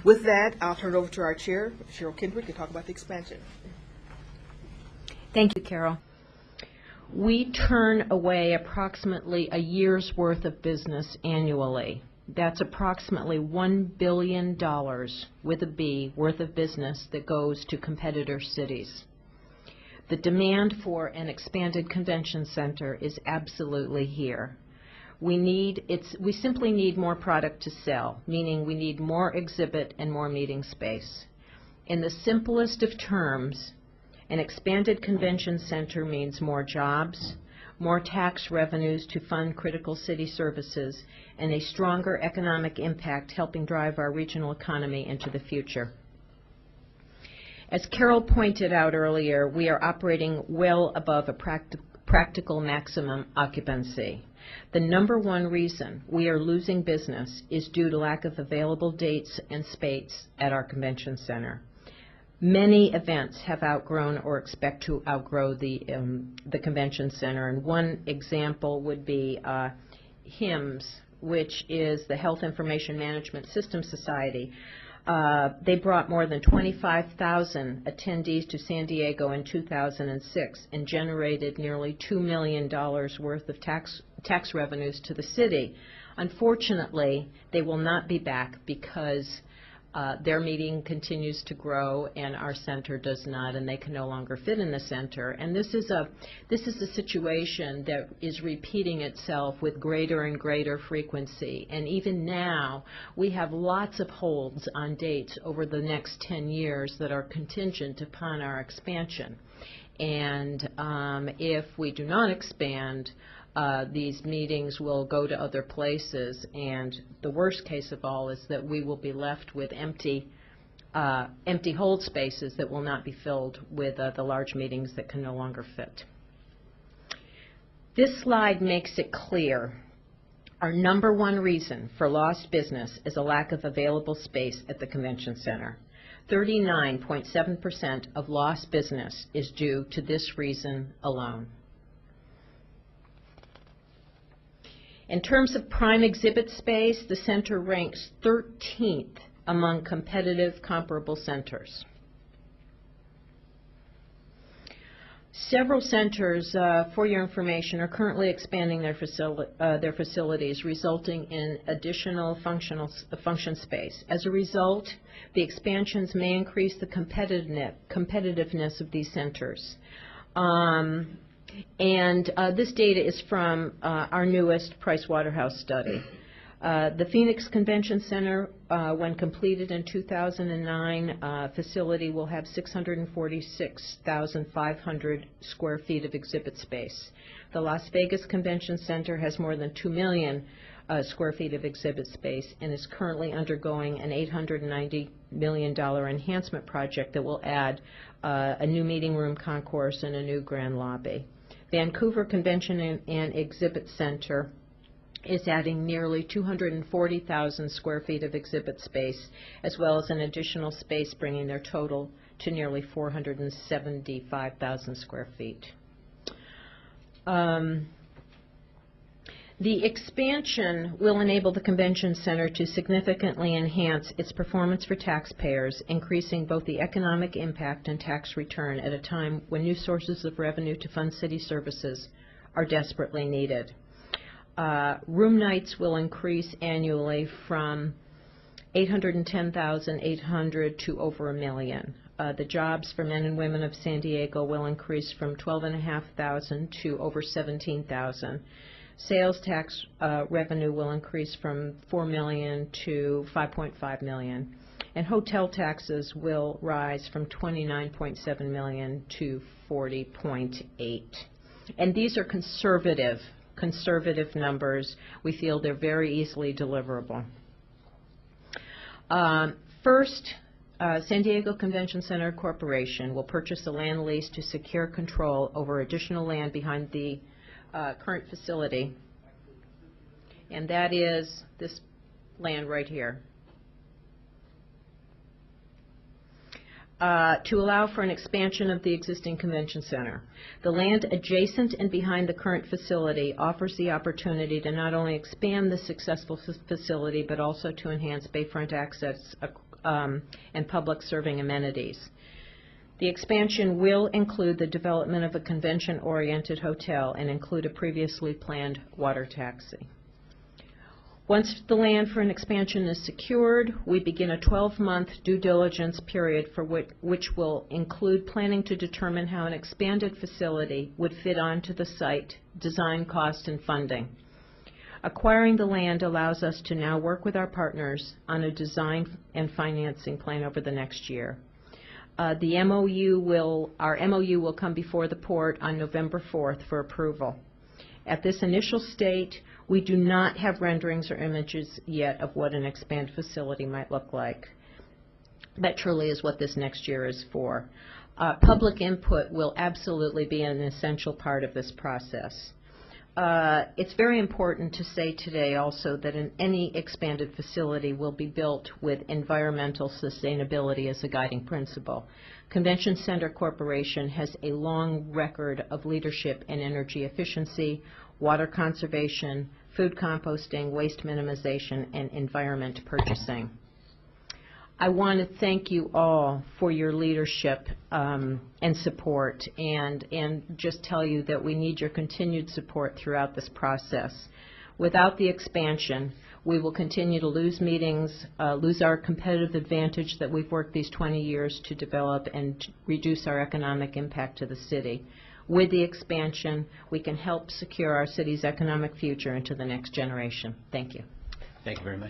With that, I'll turn it over to our chair, Cheryl Kendrick, to talk about the expansion. Thank you, Carol. We turn away approximately a year's worth of business annually. That's approximately $1 billion with a B worth of business that goes to competitor cities. The demand for an expanded convention center is absolutely here. We simply need more product to sell, meaning we need more exhibit and more meeting space. In the simplest of terms, an expanded convention center means more jobs, more tax revenues to fund critical city services, and a stronger economic impact helping drive our regional economy into the future. As Carol pointed out earlier, we are operating well above a practical maximum occupancy. The number one reason we are losing business is due to lack of available dates and space at our convention center. Many events have outgrown or expect to outgrow the convention center, and one example would be HIMSS, which is the Health Information Management System Society. They brought more than 25,000 attendees to San Diego in 2006 and generated nearly $2 million worth of tax revenues to the city. Unfortunately, they will not be back because their meeting continues to grow and our center does not, and they can no longer fit in the center. And this is a situation that is repeating itself with greater and greater frequency. And even now, we have lots of holds on dates over the next 10 years that are contingent upon our expansion. And if we do not expand, these meetings will go to other places, and the worst case of all is that we will be left with empty hold spaces that will not be filled with the large meetings that can no longer fit. This slide makes it clear our number one reason for lost business is a lack of available space at the convention center. 39.7% of lost business is due to this reason alone. In terms of prime exhibit space, the center ranks 13th among competitive comparable centers. Several centers, for your information, are currently expanding their facilities, resulting in additional function space. As a result, the expansions may increase the competitiveness of these centers. This data is from our newest Pricewaterhouse study. The Phoenix Convention Center, when completed in 2009, facility will have 646,500 square feet of exhibit space. The Las Vegas Convention Center has more than 2 million square feet of exhibit space and is currently undergoing an $890 million enhancement project that will add a new meeting room concourse and a new grand lobby. Vancouver Convention and Exhibit Center is adding nearly 240,000 square feet of exhibit space, as well as an additional space, bringing their total to nearly 475,000 square feet. The expansion will enable the convention center to significantly enhance its performance for taxpayers, increasing both the economic impact and tax return at a time when new sources of revenue to fund city services are desperately needed. Room nights will increase annually from 810,800 to over 1 million. The jobs for men and women of San Diego will increase from 12,500 to over 17,000. Sales tax revenue will increase from $4 million to $5.5 million. And hotel taxes will rise from $29.7 million to $40.8. And these are conservative numbers. We feel they're very easily deliverable. First, San Diego Convention Center Corporation will purchase a land lease to secure control over additional land behind the current facility, and that is this land right here, to allow for an expansion of the existing convention center. The land adjacent and behind the current facility offers the opportunity to not only expand the successful facility, but also to enhance bayfront access and public serving amenities. The expansion will include the development of a convention-oriented hotel and include a previously planned water taxi. Once the land for an expansion is secured, we begin a 12-month due diligence period for which will include planning to determine how an expanded facility would fit onto the site, design, cost, and funding. Acquiring the land allows us to now work with our partners on a design and financing plan over the next year. Our MOU will come before the port on November 4th for approval. At this initial state, we do not have renderings or images yet of what an expanded facility might look like. That truly is what this next year is for. Public input will absolutely be an essential part of this process. It's very important to say today also that any expanded facility will be built with environmental sustainability as a guiding principle. Convention Center Corporation has a long record of leadership in energy efficiency, water conservation, food composting, waste minimization, and environment purchasing. I want to thank you all for your leadership and support, and just tell you that we need your continued support throughout this process. Without the expansion, we will continue to lose meetings, lose our competitive advantage that we've worked these 20 years to develop, and reduce our economic impact to the city. With the expansion, we can help secure our city's economic future into the next generation. Thank you. Thank you very much.